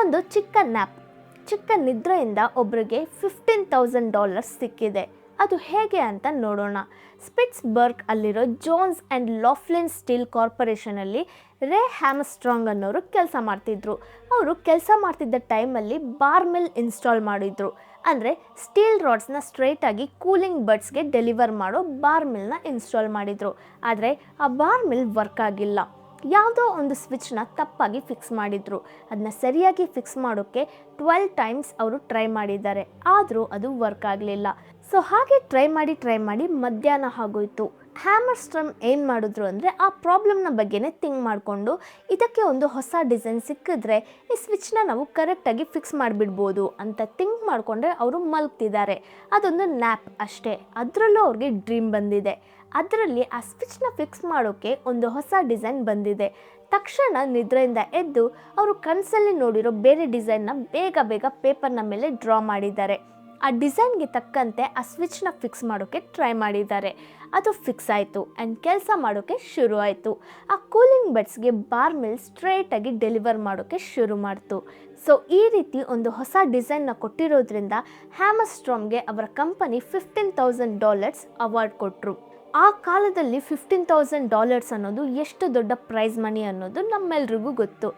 ಒಂದು ಚಿಕ್ಕ ನ್ಯಾಪ್, ಚಿಕ್ಕ ನಿದ್ರೆಯಿಂದ ಒಬ್ಬರಿಗೆ $15,000 ಸಿಕ್ಕಿದೆ. ಅದು ಹೇಗೆ ಅಂತ ನೋಡೋಣ. ಸ್ಪಿಟ್ಸ್ಬರ್ಗ್ ಅಲ್ಲಿರೋ ಜೋನ್ಸ್ ಆ್ಯಂಡ್ ಲಾಫ್ಲಿನ್ ಸ್ಟೀಲ್ ಕಾರ್ಪೊರೇಷನಲ್ಲಿ ರೇ ಹ್ಯಾಮ್ಸ್ಟ್ರಾಂಗ್ ಅನ್ನೋರು ಕೆಲಸ ಮಾಡ್ತಿದ್ರು. ಅವರು ಕೆಲಸ ಮಾಡ್ತಿದ್ದ ಟೈಮಲ್ಲಿ ಬಾರ್ ಮಿಲ್ ಇನ್ಸ್ಟಾಲ್ ಮಾಡಿದ್ರು. ಅಂದರೆ ಸ್ಟೀಲ್ ರಾಡ್ಸ್ನ ಸ್ಟ್ರೈಟಾಗಿ ಕೂಲಿಂಗ್ ಬಡ್ಸ್ಗೆ ಡೆಲಿವರ್ ಮಾಡೋ ಬಾರ್ ಮಿಲ್ನ ಇನ್ಸ್ಟಾಲ್ ಮಾಡಿದರು. ಆದರೆ ಆ ಬಾರ್ ಮಿಲ್ ವರ್ಕ್ ಆಗಿಲ್ಲ. ಯಾವುದೋ ಒಂದು ಸ್ವಿಚ್ನ ತಪ್ಪಾಗಿ ಫಿಕ್ಸ್ ಮಾಡಿದರು. ಅದನ್ನ ಸರಿಯಾಗಿ ಫಿಕ್ಸ್ ಮಾಡೋಕ್ಕೆ 12 ಟೈಮ್ಸ್ ಅವರು ಟ್ರೈ ಮಾಡಿದ್ದಾರೆ, ಆದರೂ ಅದು ವರ್ಕ್ ಆಗಲಿಲ್ಲ. ಸೊ ಹಾಗೆ ಟ್ರೈ ಮಾಡಿ ಮಧ್ಯಾಹ್ನ ಆಗೋಯ್ತು. ಹ್ಯಾಮರ್ಸ್ಟ್ರಾಮ್ ಏನು ಮಾಡಿದ್ರು ಅಂದರೆ ಆ ಪ್ರಾಬ್ಲಮ್ನ ಬಗ್ಗೆನೇ ಥಿಂಕ್ ಮಾಡಿಕೊಂಡು ಇದಕ್ಕೆ ಒಂದು ಹೊಸ ಡಿಸೈನ್ ಸಿಕ್ಕಿದ್ರೆ ಈ ಸ್ವಿಚ್ನ ನಾವು ಕರೆಕ್ಟಾಗಿ ಫಿಕ್ಸ್ ಮಾಡಿಬಿಡ್ಬೋದು ಅಂತ ಥಿಂಕ್ ಮಾಡಿಕೊಂಡ್ರೆ ಅವರು ಮಲಗ್ತಿದ್ದಾರೆ. ಅದೊಂದು ನ್ಯಾಪ್ ಅಷ್ಟೇ. ಅದರಲ್ಲೂ ಅವ್ರಿಗೆ ಡ್ರೀಮ್ ಬಂದಿದೆ. ಅದರಲ್ಲಿ ಆ ಸ್ವಿಚ್ನ ಫಿಕ್ಸ್ ಮಾಡೋಕ್ಕೆ ಒಂದು ಹೊಸ ಡಿಸೈನ್ ಬಂದಿದೆ. ತಕ್ಷಣ ನಿದ್ರೆಯಿಂದ ಎದ್ದು ಅವರು ಕನಸಲ್ಲಿ ನೋಡಿರೋ ಬೇರೆ ಡಿಸೈನ್ನ ಬೇಗ ಪೇಪರ್ನ ಮೇಲೆ ಡ್ರಾ ಮಾಡಿದ್ದಾರೆ. ಆ ಡಿಸೈನ್ಗೆ ತಕ್ಕಂತೆ ಆ ಸ್ವಿಚ್ನ ಫಿಕ್ಸ್ ಮಾಡೋಕ್ಕೆ ಟ್ರೈ ಮಾಡಿದ್ದಾರೆ. ಅದು ಫಿಕ್ಸ್ ಆಯಿತು ಆ್ಯಂಡ್ ಕೆಲಸ ಮಾಡೋಕ್ಕೆ ಶುರು ಆಯಿತು. ಆ ಕೂಲಿಂಗ್ ಬಡ್ಸ್ಗೆ ಬಾರ್ ಮಿಲ್ ಸ್ಟ್ರೈಟಾಗಿ ಡೆಲಿವರ್ ಮಾಡೋಕ್ಕೆ ಶುರು ಮಾಡ್ತು. ಸೊ ಈ ರೀತಿ ಒಂದು ಹೊಸ ಡಿಸೈನ್ನ ಕೊಟ್ಟಿರೋದ್ರಿಂದ ಹ್ಯಾಮರ್ಸ್ಟ್ರಾಮ್ಗೆ ಅವರ ಕಂಪನಿ $15,000 ಅವಾರ್ಡ್ ಕೊಟ್ಟರು. ಆ ಕಾಲದಲ್ಲಿ $15,000 ಅನ್ನೋದು ಎಷ್ಟು ದೊಡ್ಡ ಪ್ರೈಸ್ ಮನಿ ಅನ್ನೋದು ನಮ್ಮೆಲ್ರಿಗೂ ಗೊತ್ತು.